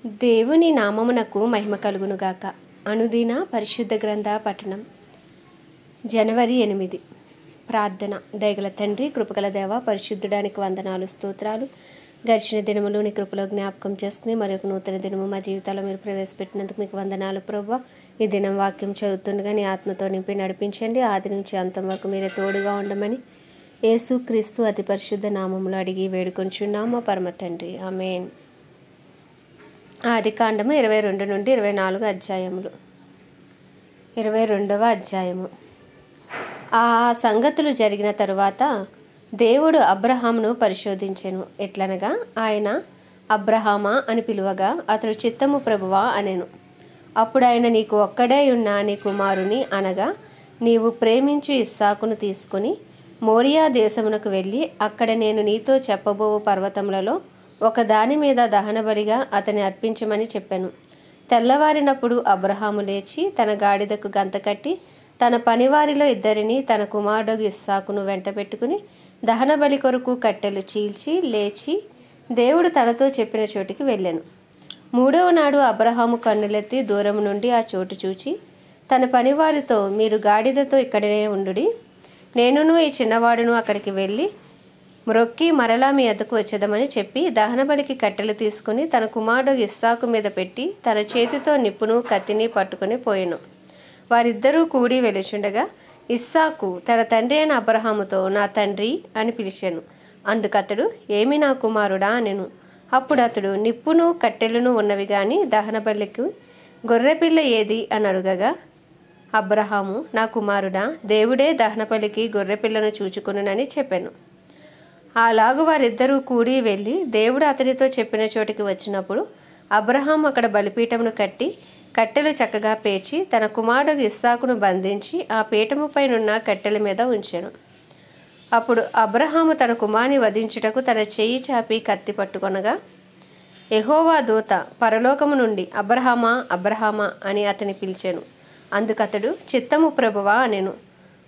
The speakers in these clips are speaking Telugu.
దేవుని నామమునకు మహిమ కలుగునుగాక. అనుదిన పరిశుద్ధ గ్రంథ పఠనం. జనవరి 8. ప్రార్థన. దయగల తండ్రి, కృపగల దేవ, పరిశుద్ధుడానికి వందనాలు, స్తోత్రాలు. గడిచిన దినములు నీ కృపలో జ్ఞాపకం చేసుకుని మరొక నూతన దినము మా జీవితాల్లో మీరు ప్రవేశపెట్టినందుకు మీకు వందనాలు ప్రభువా. ఈ దినం వాక్యం చదువుతుండగా నీ ఆత్మతో నింపి నడిపించండి. ఆది నుంచి అంతం వరకు మీరే తోడుగా ఉండమని యేసు క్రీస్తు అతి పరిశుద్ధ నామములో అడిగి వేడుకొంచున్నాము మా పరమ తండ్రి. ఆమేన్. ఆదికాండము 22 నుండి 24 అధ్యాయములు. 22వ అధ్యాయము. ఆ సంగతులు జరిగిన తరువాత దేవుడు అబ్రహామును పరిశోధించెను. ఎట్లనగా ఆయన అబ్రహామా అని పిలువగా అతడు చిత్తము ప్రభువా అనెను. అప్పుడు ఆయన, నీకు ఒక్కడే ఉన్న నీ కుమారుని అనగా నీవు ప్రేమించు ఇస్సాకును తీసుకుని మోరియా దేశమునకు వెళ్ళి అక్కడ నేను నీతో చెప్పబోవు పర్వతములలో ఒక దాని మీద దహనబలిగా అతని అర్పించమని చెప్పాను. తెల్లవారినప్పుడు అబ్రహాము లేచి తన గాడిదకు గంత కట్టి తన పనివారిలో 2 తన కుమారుడు ఇస్సాకును వెంట పెట్టుకుని దహనబలి కొరకు కట్టెలు చీల్చి లేచి దేవుడు తనతో చెప్పిన చోటికి వెళ్ళాను. 3వ నాడు అబ్రహాము కన్నులెత్తి దూరం నుండి ఆ చోటు చూచి తన పనివారితో, మీరు గాడిదతో ఇక్కడనే ఉండుడి, నేనును ఈ చిన్నవాడును అక్కడికి వెళ్ళి మ్రొక్కి మరలా మీ వద్దకు వచ్చేదమని చెప్పి దహనబలికి కట్టెలు తీసుకుని తన కుమారుడు ఇస్సాకు మీద పెట్టి తన చేతితో నిప్పును కత్తిని పట్టుకుని పోయెను. వారిద్దరూ కూడి వెలుచుండగా ఇస్సాకు తన తండ్రి అయిన అబ్రహాముతో, నా తండ్రి అని పిలిచాను. అందుకతడు, ఏమి నా కుమారుడా అనెను. అప్పుడు అతడు, నిప్పును కట్టెలను ఉన్నవి గాని దహనబలికి గొర్రెపిల్ల ఏది అని అడుగగా అబ్రహాము, నా కుమారుడా, దేవుడే దహనబలికి గొర్రెపిల్లను చూచుకొనునని చెప్పాను. అలాగు వారిద్దరూ కూడి వెళ్ళి దేవుడు అతనితో చెప్పిన చోటికి వచ్చినప్పుడు అబ్రహాం అక్కడ బలిపీఠమును కట్టి కట్టెలు చక్కగా పేర్చి తన కుమారుడు ఇస్సాకును బంధించి ఆ పీఠముపైనున్న కట్టెల మీద ఉంచెను. అప్పుడు అబ్రహాము తన కుమారుని వధించుటకు తన చెయ్యి చాపి కత్తి పట్టుకొనగా యెహోవా దూత పరలోకము నుండి, అబ్రహామా, అబ్రహామా అని అతని పిలిచెను. అందుకతడు, చిత్తము ప్రభువా అనెను.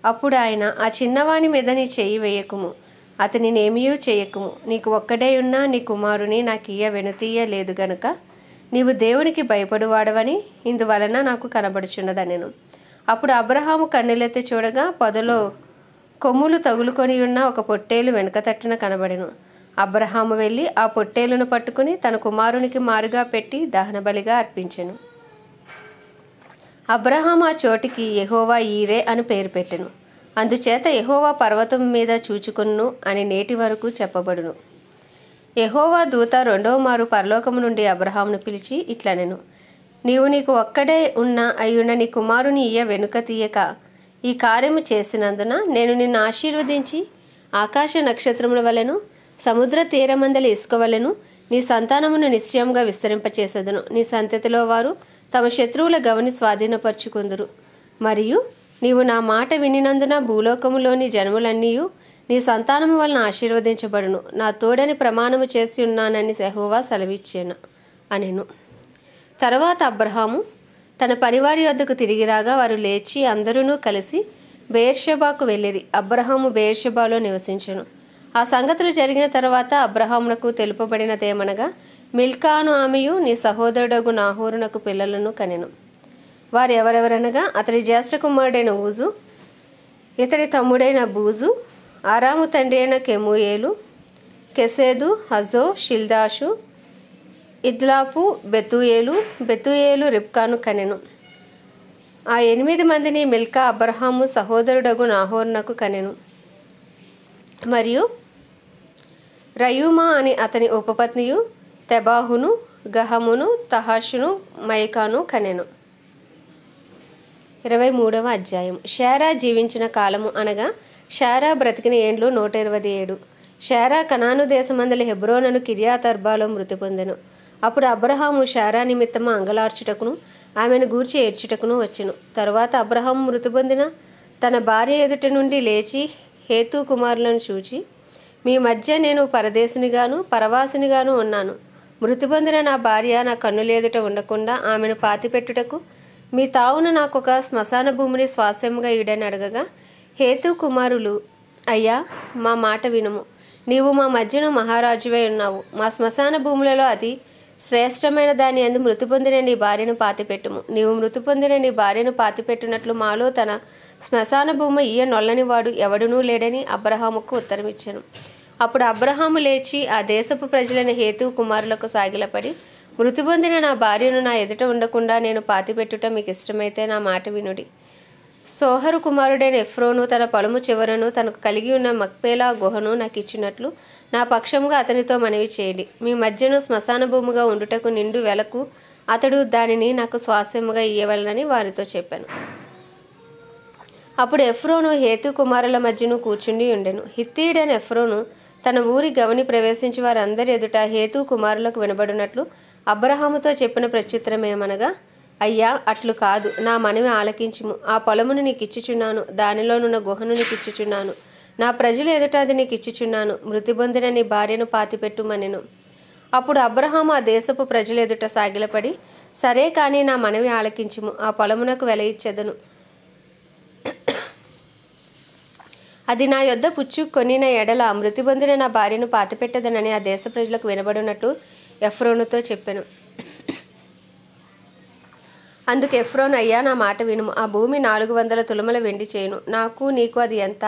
అప్పుడు ఆయన, ఆ చిన్నవాని మీద నీ చెయ్యి వేయకుము, అతని నేమియూ చేయకుము, నీకు ఒక్కడే ఉన్న నీ కుమారుని నాకియ్య వెనుతీయ లేదు గనుక నీవు దేవునికి భయపడువాడవని ఇందువలన నాకు కనబడుచున్నదనెను. అప్పుడు అబ్రహాము కన్నులెత్తి చూడగా పొదలో కొమ్ములు తగులుకొని ఉన్న ఒక పొట్టేలు వెనుక తట్టున కనబడెను. అబ్రహాము వెళ్ళి ఆ పొట్టేలును పట్టుకుని తన కుమారునికి మారుగా పెట్టి దహనబలిగా అర్పించెను. అబ్రహాము ఆ చోటికి యెహోవా ఈరే అని పేరు పెట్టెను. అందుచేత యెహోవా పర్వతం మీద చూచుకొను అని నేటి వరకు చెప్పబడును. యెహోవా దూత 2వ మారు పరలోకము నుండి అబ్రహామును పిలిచి ఇట్లనెను, నీకు ఒక్కడే ఉన్న అయ్యున్న నీ కుమారుని ఇయ్య వెనుక తీయక ఈ కార్యము చేసినందున నేను నిన్ను ఆశీర్వదించి ఆకాశ నక్షత్రముల వలెను సముద్ర తీరమందలి ఇసుక వలెను నీ సంతానమును నిశ్చయంగా విస్తరింపచేసేదను. నీ సంతతిలో వారు తమ శత్రువుల గవని స్వాధీనపరుచుకుందురు. మరియు నీవు నా మాట వినినందున భూలోకములోని జనములన్నీయు నీ సంతానము వలన ఆశీర్వదించబడును. నా తోడని ప్రమాణము చేసి ఉన్నానని యెహోవా సెలవిచ్చాను అనెను. తర్వాత అబ్రహాము తన పనివారి వద్దకు తిరిగి రాగా వారు లేచి అందరూ కలిసి బెయేర్షెబాకు వెళ్ళిరి. అబ్రహాము బెయేర్షెబాలో నివసించెను. ఆ సంగతులు జరిగిన తర్వాత అబ్రహామునకు తెలుపబడినదేమనగా, మిల్కాను ఆమెయు నీ సహోదరుడగు నాహోరునకు పిల్లలను కనెను. వారు ఎవరెవరనగా అతడి జ్యేష్ఠ కుమారుడైన ఊజు, ఇతడి తమ్ముడైన బూజు, ఆరాము తండ్రి అయిన కెమూయేలు, కెసేదు, హజో, షిల్దాషు, ఇద్లాపు, బెతూయేలు రిబ్కాను కనెను. ఆ 8 మందిని మిల్కా అబ్రహాము సహోదరుడగు నాహోరునకు కనెను. మరియు రయూమా అని అతని ఉపపత్నియు తెబాహును, గహమును, తహాషును, మైకాను కనెను. 23వ అధ్యాయం. షేరా జీవించిన కాలము అనగా షేరా బ్రతికిన ఏండ్లు 127. షేరా కనాను దేశమందలి హెబ్రోనను కిర్యాతర్బాలో మృతి పొందెను. అప్పుడు అబ్రహాము షేరా నిమిత్తము అంగలార్చుటకును ఆమెను గూర్చి ఏడ్చుటకును వచ్చెను. తరువాత అబ్రహాము మృతి పొందిన తన భార్య ఎదుట నుండి లేచి హేతు కుమారులను చూచి, మీ మధ్య నేను పరదేశినిగాను పరవాసినిగాను ఉన్నాను. మృతి పొందిన నా భార్య నా కన్నులేదుట ఉండకుండా ఆమెను పాతిపెట్టుటకు మీ తావున నాకొక శ్మశాన భూమిని స్వాస్యముగా ఈడని అడగగా హేతు కుమారులు, అయ్యా, మా మాట వినుము, నీవు మా మధ్యను మహారాజువై ఉన్నావు. మా శ్మశాన భూములలో అది శ్రేష్టమైన దాని యందు మృతి పొందిన నీ భార్యను పాతిపెట్టుము. నీవు మృతి పొందిన నీ భార్యను పాతిపెట్టినట్లు మాలో తన శ్మశాన భూమి ఇయ్య నొల్లని వాడు ఎవడునూ లేడని అబ్రహాముకు ఉత్తరమిచ్చాను. అప్పుడు అబ్రహాము లేచి ఆ దేశపు ప్రజలైన హేతు కుమారులకు సాగిలపడి, మృతి పొందిన నా భార్యను నా ఎదుట ఉండకుండా నేను పాతిపెట్టుట మీకు ఇష్టమైతే నా మాట వినుడి. సోహరు కుమారుడైన ఎఫ్రోను తన పొలము చివరను తనకు కలిగి ఉన్న మక్పేలా గుహను నాకు ఇచ్చినట్లు నా పక్షంగా అతనితో మనవి చేయండి. మీ మధ్యను శ్మశాన భూమిగా ఉండుటకు నిండు వెలకు అతడు దానిని నాకు స్వాస్యముగా ఇయ్యవలనని వారితో చెప్పాను. అప్పుడు ఎఫ్రోను హేతు కుమారుల మధ్యను కూర్చుండి ఉండెను. హిత్తీయుడైన ఎఫ్రోను తన ఊరి గవని ప్రవేశించి వారందరి ఎదుట హేతు కుమారులకు వినబడినట్లు అబ్రహాముతో చెప్పిన ప్రత్యుత్తరమేమనగా, అయ్యా, అట్లు కాదు, నా మనవి ఆలకించుము. ఆ పొలమును నీకు ఇచ్చుచున్నాను, దానిలోనున్న గుహను నీకు ఇచ్చుచున్నాను, నా ప్రజల ఎదుట అది నీకు ఇచ్చుచున్నాను. మృతి పొందిన నీ భార్యను పాతిపెట్టుమనెను. అప్పుడు అబ్రహాము ఆ దేశపు ప్రజల ఎదుట సాగిలపడి, సరే కానీ నా మనవి ఆలకించుము, ఆ పొలమునకు వెల ఇచ్చెదను. అది నా యొద్ద పుచ్చు కొనిన ఎడల మృతి పొందిన నా భార్యను పాతిపెట్టదనని ఆ దేశ ప్రజలకు వినబడినట్టు ఎఫ్రోనుతో చెప్పాను. అందుకు ఎఫ్రోను, అయ్యా, నా మాట వినుము. ఆ భూమి 400 తులముల వెండి చేయును. నాకు నీకు అది ఎంత?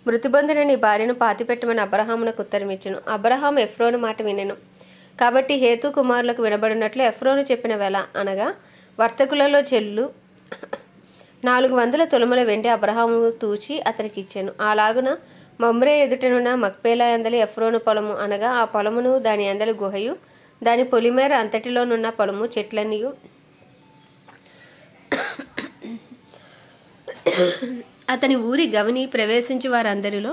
మృతి పొందిన నీ భార్యను పాతిపెట్టమని అబ్రహామునకు ఉత్తరమిచ్చెను. అబ్రహాము ఎఫ్రోను మాట వినెను. కాబట్టి హేతు కుమారులకు వినబడినట్లు ఎఫ్రోను చెప్పిన వెల అనగా వర్తకులలో చెల్లు 400 తులముల వెండి అబ్రహాము తూచి అతనికి ఇచ్చాను. అలాగున మమ్రే ఎదుటనున్న మక్పేలా అందలి ఎఫ్రోను పొలము అనగా ఆ పొలమును దాని అందలి గుహయు దాని పొలిమేర అంతటిలోనున్న పొలము చెట్లన్నీయు అతని ఊరి గవని ప్రవేశించి వారందరిలో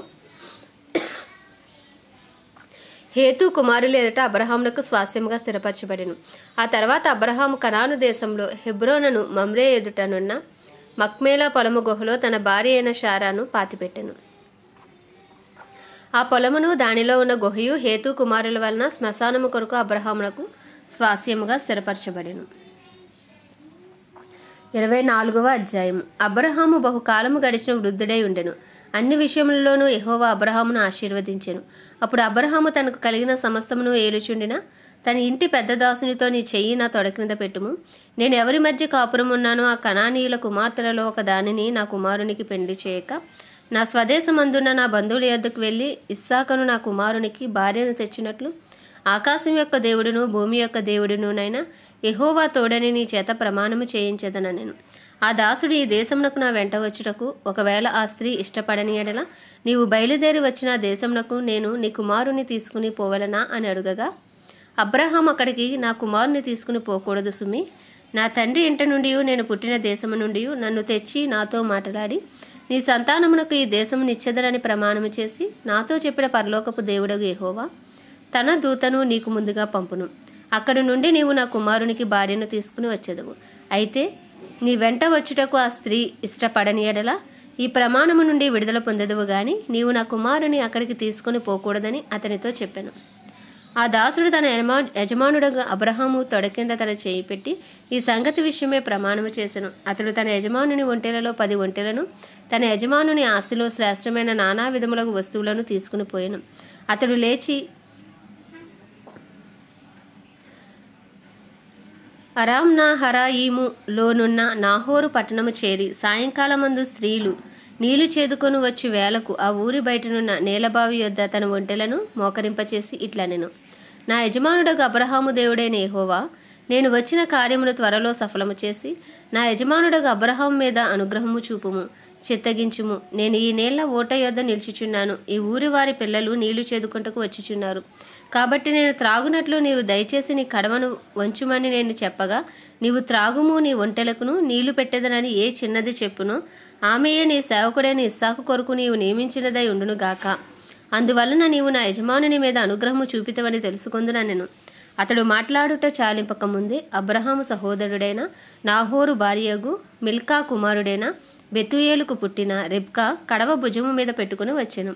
హేతు కుమారుల ఎదుట అబ్రహామునకు స్వాస్యముగా స్థిరపరచబడెను. ఆ తర్వాత అబ్రహాము కనాను దేశంలో హెబ్రోనును మమ్రే ఎదుటనున్న మక్మేలా పొలము గుహలో తన భార్య అయిన షారాను పాతిపెట్టెను. ఆ పొలమును దానిలో ఉన్న గుహయు హేతు కుమారుల వలన శ్మశానము కొరకు అబ్రహామునకు స్వాస్యముగా స్థిరపరచబడెను. 24వ అధ్యాయము. అబ్రహాము బహుకాలము గడిచిన వృద్ధుడై ఉండెను. అన్ని విషయములలోనూ యెహోవా అబ్రహామును ఆశీర్వదించెను. అప్పుడు అబ్రహాము తనకు కలిగిన సమస్తమును ఏలుచుండిన తన ఇంటి పెద్ద దాసునితో, నీ చెయ్యి నా తొడ క్రింద పెట్టుము. నేను ఎవరి మధ్య కాపురం ఉన్నానో ఆ కనానీయుల కుమార్తెలలో ఒక దానిని నా కుమారునికి పెండ్లి చేయక నా స్వదేశమందున్న నా బంధువుల యొద్దకు వెళ్ళి ఇస్సాకును నా కుమారునికి భార్యను తెచ్చినట్లు ఆకాశం యొక్క దేవుడును భూమి యొక్క దేవుడునునైనా యెహోవా తోడని నీ చేత ప్రమాణము చేయించెదనెను. ఆ దాసుడు, ఈ దేశమునకు నా వెంట వచ్చుటకు ఒకవేళ ఆ స్త్రీ ఇష్టపడని ఎడల నీవు బయలుదేరి వచ్చిన దేశమునకు నేను నీ కుమారుని తీసుకుని పోవలనా అని అడుగగా, అబ్రహాం అక్కడికి నా కుమారుని తీసుకుని పోకూడదు సుమి. నా తండ్రి ఇంటి నుండి నేను పుట్టిన దేశము నుండి నన్ను తెచ్చి నాతో మాట్లాడి నీ సంతానమునకు ఈ దేశము నిచ్చెదరని ప్రమాణము చేసి నాతో చెప్పిన పరలోకపు దేవుడగు యెహోవా తన దూతను నీకు ముందుగా పంపును. అక్కడి నుండి నీవు నా కుమారునికి భార్యను తీసుకుని వచ్చేదవు. అయితే నీ వెంట వచ్చుటకు ఆ స్త్రీ ఇష్టపడని ఎడల ఈ ప్రమాణము నుండి విడుదల పొందెదవు గాని నీవు నా కుమారుని అక్కడికి తీసుకుని పోకూడదని అతనితో చెప్పాను. ఆ దాసుడు తన యజమానుడుగా అబ్రహాము తొడ కింద తన చేయి పెట్టి ఈ సంగతి విషయమే ప్రమాణము చేసెను. అతడు తన యజమానుని ఒంటెలలో 10 ఒంటెలను తన యజమానుని ఆస్తిలో శ్రేష్టమైన నానా విధములకు వస్తువులను తీసుకుని పోయాను. అతడు లేచి అరామ్నా హరాయిము లోనున్న నాహోరు పట్టణము చేరి సాయంకాలమందు స్త్రీలు నీళ్లు చేదుకొని వచ్చి వేళకు ఆ ఊరి బయటనున్న నేలబావి యొద్ద తన ఒంటెలను మోకరింపచేసి ఇట్లనెను, నా యజమానుడగు అబ్రహాము దేవుడైన యెహోవా, నేను వచ్చిన కార్యమును త్వరలో సఫలము చేసి నా యజమానుడగు అబ్రహాము మీద అనుగ్రహము చూపుము, చిత్తగించుము. నేను ఈ నీళ్ల ఓట యొద్ద నిల్చుచున్నాను. ఈ ఊరి వారి పిల్లలు నీళ్లు చేదుకుంటకు వచ్చిచున్నారు. కాబట్టి నేను త్రాగునట్లు నీవు దయచేసి నీ కడవను వంచుమని నేను చెప్పగా, నీవు త్రాగుము, నీ ఒంటెలకును నీళ్లు పెట్టెదనని ఏ చిన్నది చెప్పునో ఆమెయే నీ సేవకుడైన ఇస్సాకు కొరకు నీవు నియమించినదై ఉండునుగాక. అందువలన నీవు నా యజమానుని మీద అనుగ్రహము చూపితవని తెలుసుకొందునెను. అతడు మాట్లాడుట చాలింపక ముందే అబ్రహాము సహోదరుడైన నాహోరు భార్యగు మిల్కా కుమారుడైన బెతుయేలుకు పుట్టిన రెబ్కా కడవ భుజము మీద పెట్టుకుని వచ్చెను.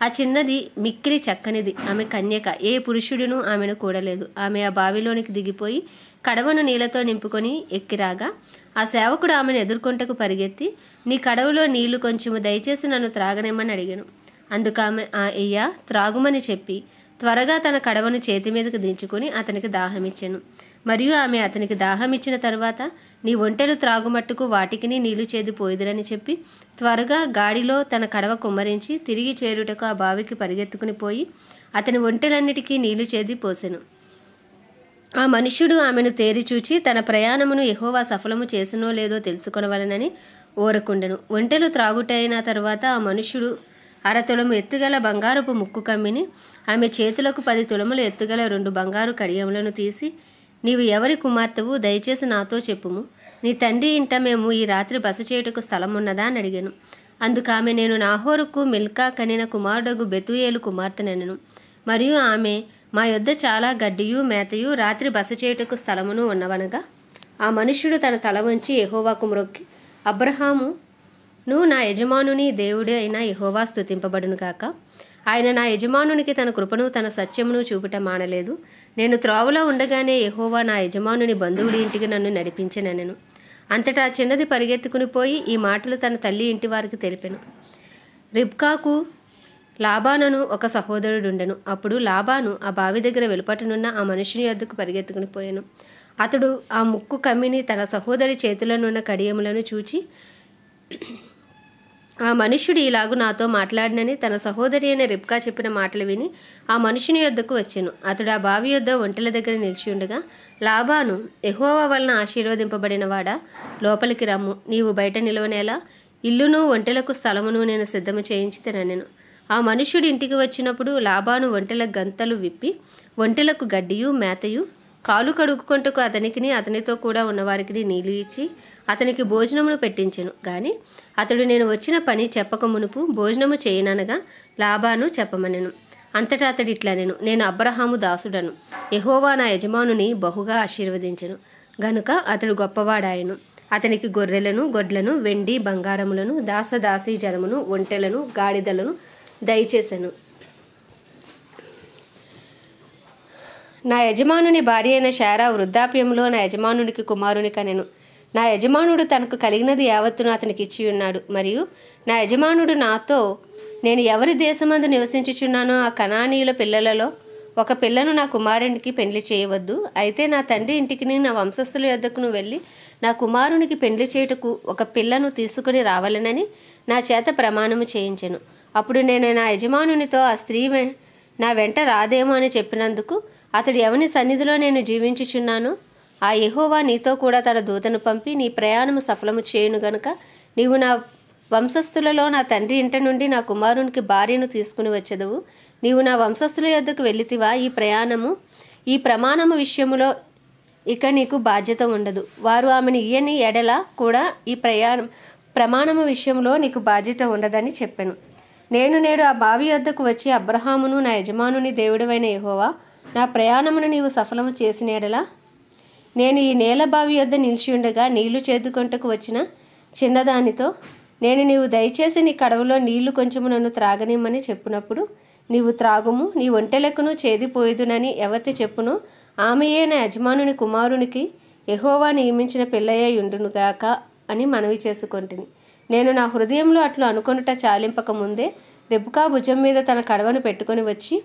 ఆ చిన్నది మిక్కిలి చక్కనిది. ఆమె కన్యక, ఏ పురుషుడును ఆమెను కూడలేదు. ఆమె ఆ బావిలోనికి దిగిపోయి కడవను నీళ్లతో నింపుకొని ఎక్కిరాగా ఆ సేవకుడు ఆమెను ఎదుర్కొంటకు పరిగెత్తి, నీ కడవలో నీళ్లు కొంచెము దయచేసి నన్ను త్రాగనేమని అడిగాను. అందుకు ఆమె, అయ్యా త్రాగుమని చెప్పి త్వరగా తన కడవను చేతి మీదకు దించుకొని అతనికి దాహమిచ్చెను. మరియు ఆమె అతనికి దాహమిచ్చిన తరువాత, నీ ఒంటెలు త్రాగుమట్టుకు వాటికిని నీళ్లు చేది పోయిదురని చెప్పి త్వరగా గాడిలో తన కడవ కుమ్మరించి తిరిగి చేరుటకు ఆ బావికి పరిగెత్తుకుని పోయి అతని ఒంటెలన్నిటికీ నీళ్లు చేది పోసెను. ఆ మనుష్యుడు ఆమెను తేరిచూచి తన ప్రయాణమును యెహోవా సఫలము చేసినో లేదో తెలుసుకొనవలెనని ఓరకుండెను. ఒంటెలు త్రాగుటైన తరువాత ఆ మనుష్యుడు 1/2 తులము ఎత్తుగల బంగారపు ముక్కు కమ్మిని, ఆమె చేతులకు 10 తులములు ఎత్తుగల 2 బంగారు కడియములను తీసి, నీవు ఎవరి కుమార్తెవు? దయచేసి నాతో చెప్పుము. నీ తండ్రి ఇంట మేము ఈ రాత్రి బస చేయుటకు స్థలమున్నదా అని అడిగాను. అందుకు ఆమె, నేను నాహోరుకు మిల్కా కనిన కుమారుడగు బెతూయేలు కుమార్తెనెనను. మరియు ఆమె, మా యొద్ద చాలా గడ్డియు మేతయు రాత్రి బస చేయుటకు స్థలమును ఉన్నవనగా, ఆ మనుష్యుడు తన తల వంచి యెహోవాకు మ్రొక్కి, అబ్రహామును నా యజమానుని దేవుడే అయిన యెహోవా స్తుతింపబడును గాక. ఆయన నా యజమానునికి తన కృపను తన సత్యమును చూపుట మానలేదు. నేను త్రోవలో ఉండగానే యెహోవా నా యజమానుని బంధువుడి ఇంటికి నన్ను నడిపించెనెను. అంతటా చిన్నది పరిగెత్తుకుని పోయి ఈ మాటలు తన తల్లి ఇంటి వారికి తెలిపెను. రిబ్కాకు లాబానను ఒక సహోదరుడుండెను. అప్పుడు లాబాను ఆ బావి దగ్గర వెలుపటనున్న ఆ మనుషుని యొద్దకు పరిగెత్తుకుని పోయాను. అతడు ఆ ముక్కు కమ్మిని తన సహోదరి చేతులనున్న కడియములను చూచి, ఆ మనుష్యుడు ఇలాగు నాతో మాట్లాడినని తన సహోదరి అయిన రిబ్కా చెప్పిన మాటలు విని ఆ మనుషుని యొద్దకు వచ్చెను. అతడు ఆ బావి యొద్ద ఒంటెల దగ్గర నిలిచి ఉండగా లాబాను, యెహోవా వలన ఆశీర్వదింపబడినవాడా, లోపలికి రమ్ము. నీవు బయట నిలవనేలా? ఇల్లును ఒంటెలకు స్థలమును నేను సిద్ధము చేయించితెనెను. ఆ మనుష్యుడు ఇంటికి వచ్చినప్పుడు లాబాను ఒంటెల గంతలు విప్పి ఒంటెలకు గడ్డియు మేతయు కాలు కడుక్కొంటకు అతనికిని అతనితో కూడా ఉన్నవారికి నీళ్ళు ఇచ్చి అతనికి భోజనమును పెట్టించెను. గాని అతడు నేను వచ్చిన పని చెప్పక మునుపు భోజనము చేయననగా లాబాను చెప్పమనెను. అంతటా అతడు ఇట్లనెను, నేను అబ్రహాము దాసుడను. యెహోవా నా యజమానుని బహుగా ఆశీర్వదించెను గనుక అతడు గొప్పవాడాయను. అతనికి గొర్రెలను గొడ్లను వెండి బంగారములను దాసదాసీ జనమును ఒంటెలను గాడిదలను దయచేసెను. నా యజమానుని భార్య అయిన శారా వృద్ధాప్యంలో నా యజమానునికి కుమారుని కనెను. నా యజమానుడు తనకు కలిగినది యావత్తును అతనికి ఇచ్చి ఉన్నాడు. మరియు నా యజమానుడు నాతో, నేను ఎవరి దేశమందు నివసించుచున్నానో ఆ కనానీయుల పిల్లలలో ఒక పిల్లను నా కుమారునికి పెండ్లి చేయవద్దు. అయితే నా తండ్రి ఇంటికి నా వంశస్థుల యొద్దకును వెళ్ళి నా కుమారునికి పెండ్లి చేయుటకు ఒక పిల్లను తీసుకుని రావాలనని నా చేత ప్రమాణము చేయించెను. అప్పుడు నేను నా యజమానునితో, ఆ స్త్రీ నా వెంట రాదేమో అని చెప్పినందుకు అతడు, ఎవని సన్నిధిలో నేను జీవించుచున్నానో ఆ యెహోవా నీతో కూడా తన దూతను పంపి నీ ప్రయాణము సఫలము చేయును గనుక నీవు నా వంశస్థులలో నా తండ్రి ఇంట నుండి నా కుమారునికి భార్యను తీసుకుని వచ్చెదవు. నీవు నా వంశస్థుల యొద్దకు వెళ్ళితివా? ఈ ప్రమాణము విషయములో ఇక నీకు బాధ్యత ఉండదు. వారు ఆమెను ఇయ్యని ఎడల కూడా ఈ ప్రమాణము విషయంలో నీకు బాధ్యత ఉండదని చెప్పాను. నేడు ఆ బావి యొద్దకు వచ్చి అబ్రహామును నా యజమానుని దేవుడవైన యెహోవా, నా ప్రయాణమును నీవు సఫలము చేసిన ఎడల నేను ఈ నేల బావి యొద్ద నిలిచి ఉండగా నీళ్లు చేదుకొంటకు వచ్చిన చిన్నదానితో, నీవు దయచేసి నీ కడవలో నీళ్లు కొంచెము నన్ను త్రాగనిమ్మని చెప్పునప్పుడు నీవు త్రాగుము, నీ ఒంటెలకును చేదిపోయేదునని ఎవతి చెప్పును ఆమెయే నా యజమానుని కుమారునికి యెహోవా నియమించిన పిల్లయ్య యుండునుగాక అని మనవి చేసుకొంటిని. నేను నా హృదయంలో అట్లు అనుకొనుట చాలింపక ముందే రిబ్కా భుజం మీద తన కడవను పెట్టుకొని వచ్చి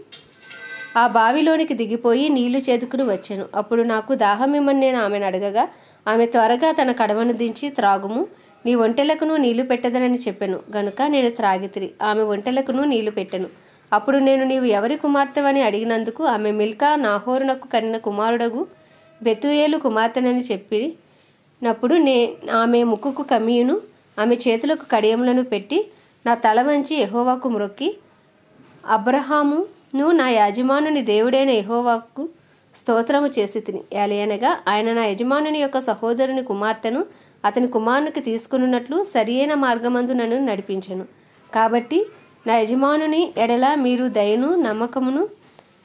ఆ బావిలోనికి దిగిపోయి నీళ్లు చేదుకుని వచ్చాను. అప్పుడు నాకు దాహమిమ్మని నేను ఆమెను అడగగా ఆమె త్వరగా తన కడవను దించి, త్రాగుము, నీ ఒంటెలకును నీళ్లు పెట్టదనని చెప్పెను. గనుక నేను త్రాగితిరి. ఆమె ఒంటెలకును నీళ్లు పెట్టెను. అప్పుడు నేను, నీవు ఎవరి కుమార్తెవని అడిగినందుకు ఆమె, మిల్కా నాహోరునకు కనిన కుమారుడగు బెతూయేలు కుమార్తెనని చెప్పినప్పుడు ఆమె ముక్కుకు కమ్మియును ఆమె చేతులకు కడియములను పెట్టి నా తల వంచి యెహోవాకు మ్రొక్కి, అబ్రహామును నా యజమానుని దేవుడైన యెహోవాకు స్తోత్రము చేసి తిని. ఏలయనగా ఆయన నా యజమానుని యొక్క సహోదరుని కుమార్తెను అతని కుమారునికి తీసుకున్నట్లు సరియైన మార్గమందు నన్ను నడిపించెను. కాబట్టి నా యజమానుని ఎడల మీరు దయను నమ్మకమును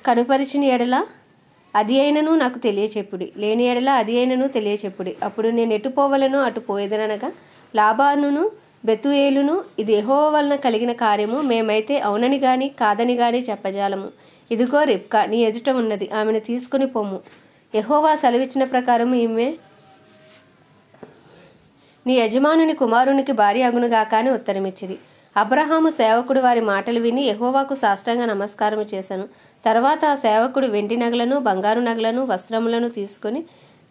కనుపరిచిన ఎడల అది అయినను నాకు తెలియచెప్పుడి, లేని ఎడల అది అయినను తెలియచెప్పుడి. అప్పుడు నేను ఎటు పోవలనో అటు పోయేదనగా లాబానును బెతూయేలును, ఇది యెహోవా వలన కలిగిన కార్యము, మేమైతే అవునని గాని కాదని గాని చెప్పజాలము. ఇదిగో రిబ్కా నీ ఎదుట ఉన్నది, ఆమెను తీసుకుని పొమ్ము. యెహోవా సెలవిచ్చిన ప్రకారం ఈమె నీ యజమానుని కుమారునికి భార్య అగునుగాక అని ఉత్తరమిచ్చిరి. అబ్రహాము సేవకుడు వారి మాటలు విని యెహోవాకు సాష్టాంగ నమస్కారం చేశాను. తర్వాత ఆ సేవకుడు వెండి నగలను, బంగారు నగలను, వస్త్రములను తీసుకొని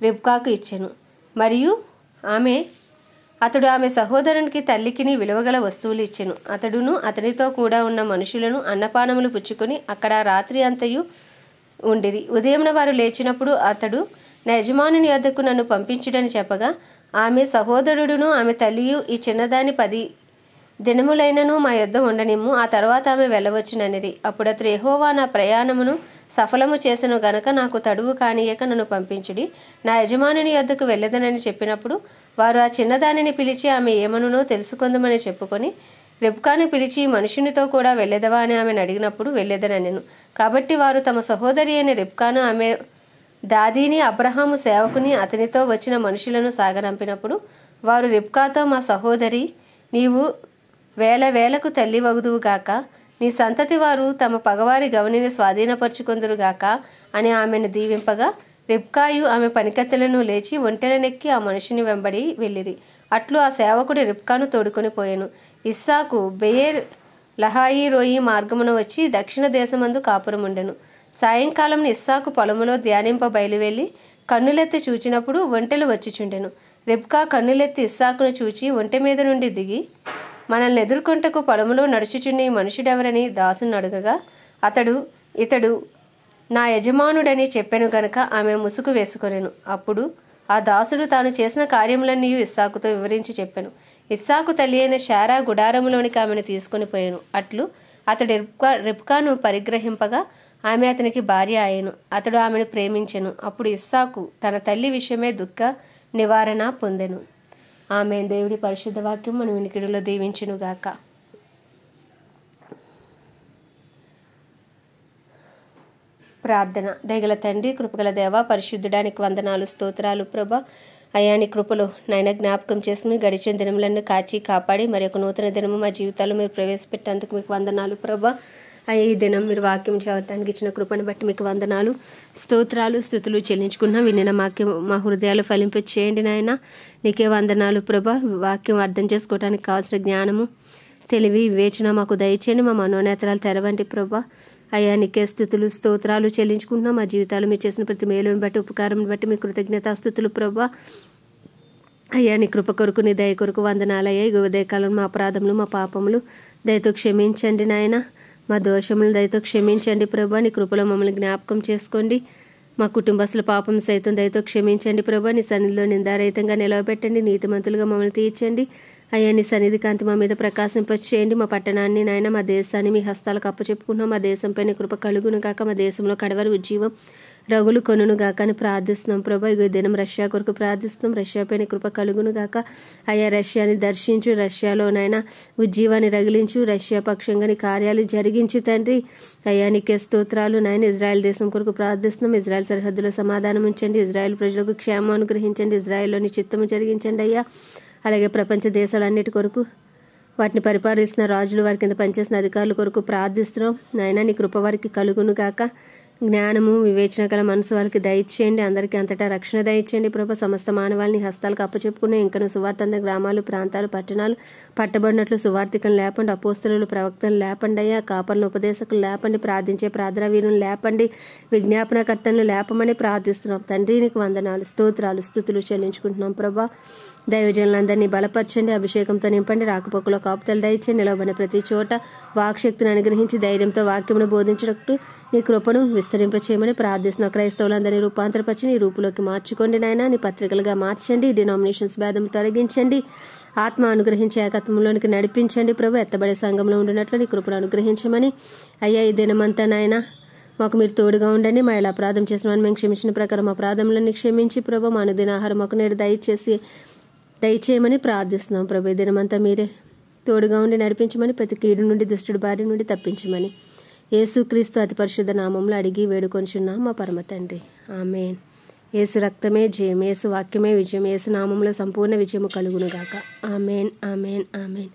రిబ్కాకు ఇచ్చెను. మరియు అతడు ఆమె సహోదరునికి తల్లికిని విలువగల వస్తువులు ఇచ్చెను. అతడును అతనితో కూడా ఉన్న మనుషులను అన్నపానములు పుచ్చుకొని అక్కడ రాత్రి అంతయు ఉండిరి. ఉదయమున వారు లేచినప్పుడు అతడు నా యజమానుని యొద్దకు నన్ను పంపించుడని చెప్పగా, ఆమె సహోదరుడును ఆమె తల్లియు ఈ చిన్నదాని 10 దినములైనను మా యొద్ద ఉండనిమ్ము, ఆ తర్వాత ఆమె వెళ్ళవచ్చుననిరి. అప్పుడు అతడు యెహోవా నా ప్రయాణమును సఫలము చేసెను గనక నాకు తడువు కానియక నన్ను పంపించుడి, నా యజమానుని యొద్దకు వెళ్ళదనని చెప్పినప్పుడు వారు ఆ చిన్నదానిని పిలిచి ఆమె ఏమనునో తెలుసుకొందుమని చెప్పుకొని రిబ్కాను పిలిచి మనుషునితో కూడా వెళ్ళెదవా అని ఆమెను అడిగినప్పుడు వెళ్ళెదనెను. కాబట్టి వారు తమ సహోదరి అయిన రిబ్కాను ఆమె దాదీని అబ్రహాము సేవకుని అతనితో వచ్చిన మనుషులను సాగనంపినప్పుడు వారు రిబ్కాతో, మా సహోదరి, నీవు వేలకు తల్లి వగుదువుగాక, నీ సంతతి వారు తమ పగవారి గవనిని స్వాధీనపరుచుకొందురుగాక అని ఆమెను దీవింపగా, రిబ్కాయు ఆమె పనికత్తెలను లేచి ఒంటెలనెక్కి ఆ మనుషుని వెంబడి వెళ్ళిరి. అట్లు ఆ సేవకుడు రిబ్కాను తోడుకొని పోయెను. ఇస్సాకు బెయేర్ లహాయి రోయి మార్గమున వచ్చి దక్షిణ దేశమందు కాపురముండెను. సాయంకాలం ఇస్సాకు పొలములో ధ్యానింప బయలువెళ్ళి కన్నులెత్తి చూచినప్పుడు ఒంటెలు వచ్చుచుండెను. రిబ్కా కన్నులెత్తి ఇస్సాకును చూచి ఒంటె మీద నుండి దిగి, మనల్ని ఎదుర్కొంటకు పొలములో నడుచుచున్న ఈ మనుషుడెవరని దాసుని అడగగా, ఇతడు నా యజమానుడని చెప్పెను గనుక ఆమె ముసుగు వేసుకొనెను. అప్పుడు ఆ దాసుడు తాను చేసిన కార్యములన్నీ ఇస్సాకుతో వివరించి చెప్పెను. ఇస్సాకు తల్లి అయిన శారా గుడారములోనికి ఆమెను తీసుకొని పోయెను. అట్లు అతడు రిబ్కాను పరిగ్రహింపగా ఆమె అతనికి భార్య అయ్యెను. అతడు ఆమెను ప్రేమించెను. అప్పుడు ఇస్సాకు తన తల్లి విషయమే దుఃఖ నివారణ పొందెను. ఆమె దేవుడి పరిశుద్ధ వాక్యం మన వినికిడిలో దీవించునుగాక. ప్రార్థన. దయగల తండ్రి, కృపగల దేవ, పరిశుద్ధుడానికి వందనాలు, స్తోత్రాలు ప్రభా. అయ్యా నీ కృపలో నాయన జ్ఞాపకం చేసుకుని గడిచిన దినములను కాచి కాపాడి మరి ఒక నూతన దినము మా జీవితాల్లో మీరు ప్రవేశపెట్టేందుకు మీకు వందనాలు ప్రభా. అయ్యా ఈ దినం మీరు వాక్యం చదవటానికి ఇచ్చిన కృపను బట్టి మీకు వందనాలు, స్తోత్రాలు, స్తుతులు చెల్లించుకున్నాం. వినిన వాక్యం మా హృదయాలు ఫలింపచేయండి నాయన. నీకే వందనాలు ప్రభా. వాక్యం అర్థం చేసుకోవడానికి కావాల్సిన జ్ఞానము, తెలివి, వివేచన మాకు దయచేయండి. మా మనోనేత్రాలు తెరవండి ప్రభా. అయ్యా నీకే స్తుతులు, స్తోత్రాలు చెల్లించుకుంటున్నాం. మా జీవితాలు మీరు చేసిన ప్రతి మేలుని బట్టి, ఉపకారం బట్టి మీ కృతజ్ఞతాస్తుతులు ప్రభా. అయ్యా నీ కృప కొరకు, నీ దయ కొరకు వందనాలు అయ్యా. ఈ ఉదయకాలం మా అపరాధములు, మా పాపములు దయతో క్షమించండి నాయన. మా దోషములు దయతో క్షమించండి ప్రభా. నీ కృపలో మమ్మల్ని జ్ఞాపకం చేసుకోండి. మా కుటుంబస్తుల పాపం సైతం దయతో క్షమించండి ప్రభా. నీ సన్నిధిలో నిందారహితంగా నిలవబెట్టండి. నీతిమంతులుగా మమ్మల్ని తీర్చండి అయ్యా. నీ సన్నిధి కాంతి మా మీద ప్రకాశింపచేయండి. మా పట్టణాన్ని నాయన, మా దేశాన్ని మీ హస్తాలకు అప్పచెప్పుకుంటున్నాం. మా దేశంపై నీ కృప కలుగును గాక. మా దేశంలో కడవరి ఉజ్జీవం రగులు కొనును గాక అని ప్రార్థిస్తున్నాం ప్రభా. ఈ దినం రష్యా కొరకు ప్రార్థిస్తున్నాం. రష్యాపై నీ కృప కలుగును గాక. అయ్యా రష్యాని దర్శించు, రష్యాలోనైనా ఉజ్జీవాన్ని రగిలించు, రష్యా పక్షంగా నీ కార్యాలు జరిగించు తండ్రి. అయ్యా నీకే స్తోత్రాలు నాయన. ఇజ్రాయెల్ దేశం కొరకు ప్రార్థిస్తున్నాం. ఇజ్రాయెల్ సరిహద్దులో సమాధానం ఉంచండి. ఇజ్రాయెల్ ప్రజలకు క్షేమం అనుగ్రహించండి. ఇజ్రాయెల్లోని చిత్తము జరిగించండి అయ్యా. అలాగే ప్రపంచ దేశాలన్నిటి కొరకు, వాటిని పరిపాలిస్తున్న రాజులు, వారి కింద పనిచేసిన అధికారుల కొరకు ప్రార్థిస్తున్నాం నాయన. నీ కృప వారికి కలుగును గాక. జ్ఞానము, వివేచన గల మనసు వారికి దయచేయండి. అందరికీ అంతటా రక్షణ దయచేయండి ప్రభా. సమస్త మానవాళిని హస్తాలకు అప్పచెప్పుకునే ఇంకను సువార్తంద గ్రామాలు, ప్రాంతాలు, పట్టణాలు పట్టబడినట్లు సువార్థికలు లేపండి. అపోస్తలులు, ప్రవక్తలు లేపండి అయ్యా. కాపర్లను, ఉపదేశకులు లేపండి. ప్రార్థించే ప్రార్థనా వీరులను లేపండి. విజ్ఞాపనకర్తలను లేపమని ప్రార్థిస్తున్నాం తండ్రి. నీకు వందనాలు, స్తోత్రాలు, స్తుతులు చెల్లించుకుంటున్నాం ప్రభా. దైవజనులందరినీ బలపరచండి, అభిషేకంతో నింపండి. రాకపోకలో కాపుతలు దయచేయండి. నిలవబడిన ప్రతి చోట వాక్శక్తిని అనుగ్రహించి ధైర్యంతో వాక్యమును బోధించినట్టు నీ కృపను విస్తరింపచేయమని ప్రార్థిస్తున్న క్రైస్తవులందరినీ రూపాంతరపరిచి నీ రూపులోకి మార్చుకోండి నాయన. నీ పత్రికలుగా మార్చండి. డినామినేషన్స్ భేదం తొలగించండి. ఆత్మ అనుగ్రహించే ఏకత్వంలోనికి నడిపించండి ప్రభు. ఎత్తబడే సంఘంలో ఉండినట్లు నీ కృపను అనుగ్రహించమని అయ్యా ఈ దినమంతా నాయన మాకు మీరు తోడుగా ఉండండి. మా ఇలా అపరాధం చేసిన వాడిని మేము క్షమించిన ప్రకారం అపరాధములను క్షమించి ప్రభు మా అనుదిన ఆహారం మాకు నేడు దయచేయమని ప్రార్థిస్తున్నాం ప్రభు. ఈ దినమంతా మీరే తోడుగా ఉండి నడిపించమని, ప్రతి కీడు నుండి, దుష్టుడి బారి నుండి తప్పించమని యేసుక్రీస్తు అతి పరిశుద్ధ నామంలో అడిగి వేడుకొంచున్నాం మా పరమ తండ్రి. ఆమేన్. యేసు రక్తమే జయం, యేసు వాక్యమే విజయం, యేసు నామంలో సంపూర్ణ విజయము కలుగునుగాక. ఆమేన్, ఆమేన్, ఆమేన్.